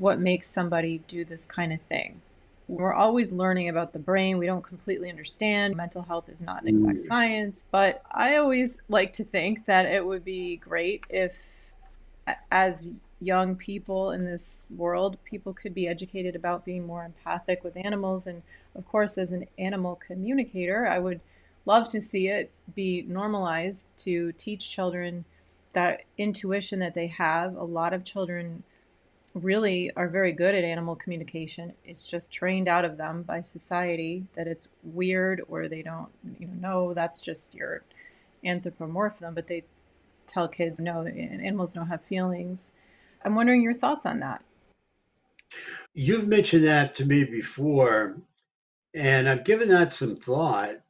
what makes somebody do this kind of thing. We're always learning about the brain. We don't completely understand. Mental health is not an exact Mm. science, but I always like to think that it would be great if, as young people in this world, people could be educated about being more empathic with animals. And of course, as an animal communicator, I would love to see it be normalized to teach children that intuition that they have. A lot of children really are very good at animal communication. It's just trained out of them by society that it's weird, or they don't, no, that's just your anthropomorph them, but they tell kids no, animals don't have feelings. I'm wondering your thoughts on that. You've mentioned that to me before, and I've given that some thought.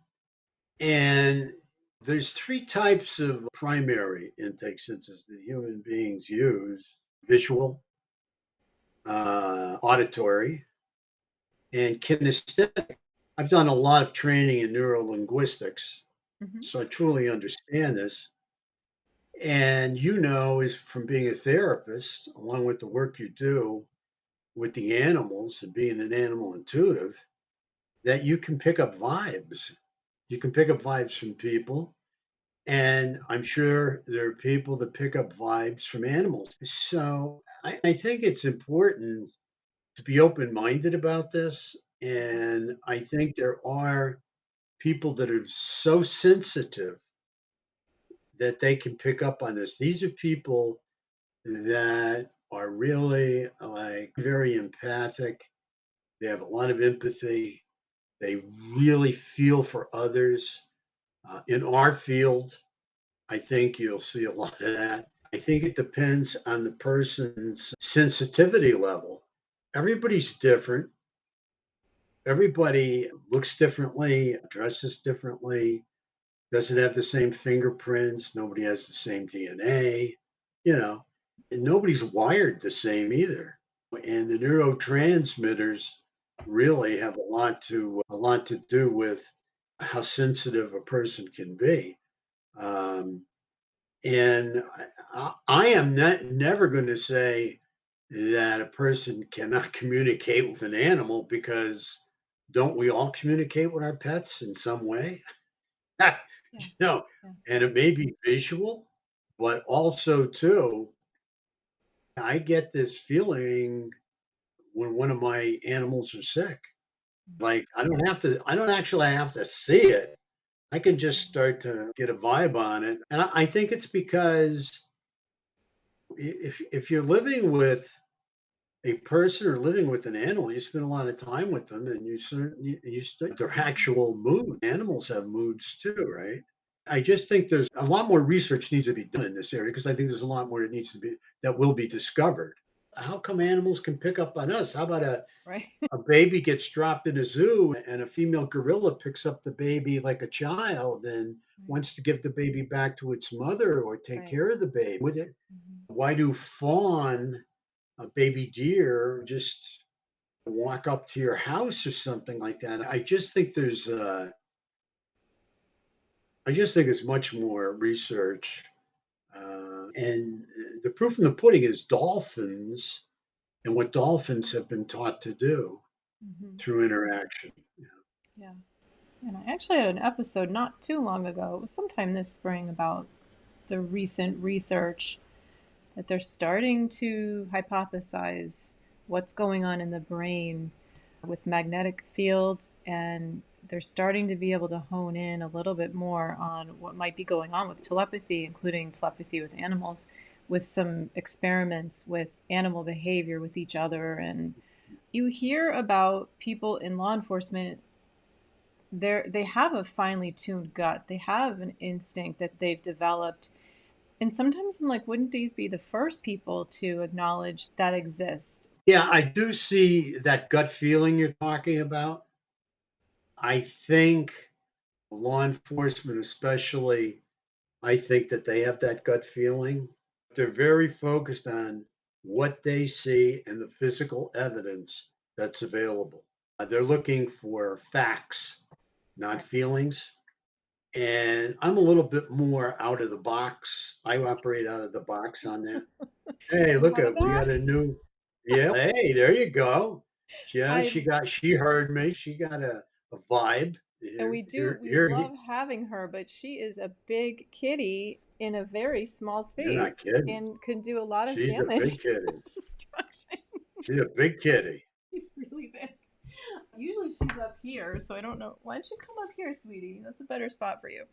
And there's three types of primary intake senses that human beings use: visual, auditory, and kinesthetic. I've done a lot of training in neurolinguistics, Hmm. so I truly understand this. And is from being a therapist, along with the work you do with the animals and being an animal intuitive, that you can pick up vibes. You can pick up vibes from people. And I'm sure there are people that pick up vibes from animals. So I think it's important to be open minded about this. And I think there are people that are so sensitive that they can pick up on this. These are people that are really like very empathic. They have a lot of empathy. They really feel for others. In our field, I think you'll see a lot of that. I think it depends on the person's sensitivity level. Everybody's different. Everybody looks differently, dresses differently, doesn't have the same fingerprints. Nobody has the same DNA, you know, and nobody's wired the same either. And the neurotransmitters really have a lot to do with how sensitive a person can be. Um, And I am never going to say that a person cannot communicate with an animal, because don't we all communicate with our pets in some way? Yeah. No, Yeah. and it may be visual, but also too, I get this feeling when one of my animals are sick. Like I don't actually have to see it. I can just start to get a vibe on it. And I think it's because if you're living with a person or living with an animal, you spend a lot of time with them, and you start their actual mood. Animals have moods too, right? I just think there's a lot more research needs to be done in this area, because I think there's a lot more that will be discovered. How come animals can pick up on us? How about Right. a baby gets dropped in a zoo and a female gorilla picks up the baby like a child and Right. wants to give the baby back to its mother or take Right. care of the baby? Hmm. Why do fawn a baby deer just walk up to your house or something like that? I just think it's much more research, and the proof in the pudding is dolphins and what dolphins have been taught to do Hmm. through interaction. Yeah. Yeah. And I actually had an episode not too long ago, it was sometime this spring, about the recent research that they're starting to hypothesize what's going on in the brain with magnetic fields, and they're starting to be able to hone in a little bit more on what might be going on with telepathy, including telepathy with animals, with some experiments with animal behavior with each other. And you hear about people in law enforcement, they have a finely tuned gut, they have an instinct that they've developed. And sometimes I'm like, wouldn't these be the first people to acknowledge that exists? Yeah, I do see that gut feeling you're talking about. I think law enforcement, especially, I think that they have that gut feeling. They're very focused on what they see and the physical evidence that's available. They're looking for facts, not Right. feelings. And I'm a little bit more out of the box. I operate out of the box on that. Hey, I'm look part of at we that. got a new. Yeah, hey, there you go. Yeah, I she heard me. She got a vibe. and Here, we do here, we here love he having her, but she is a big kitty in a very small You're not space kidding. and can do a lot of She's a big damage kitty. and destruction. She's a big kitty. She's really big. Usually she's up here, so I don't know. Why don't you come up here, sweetie? That's a better spot for you.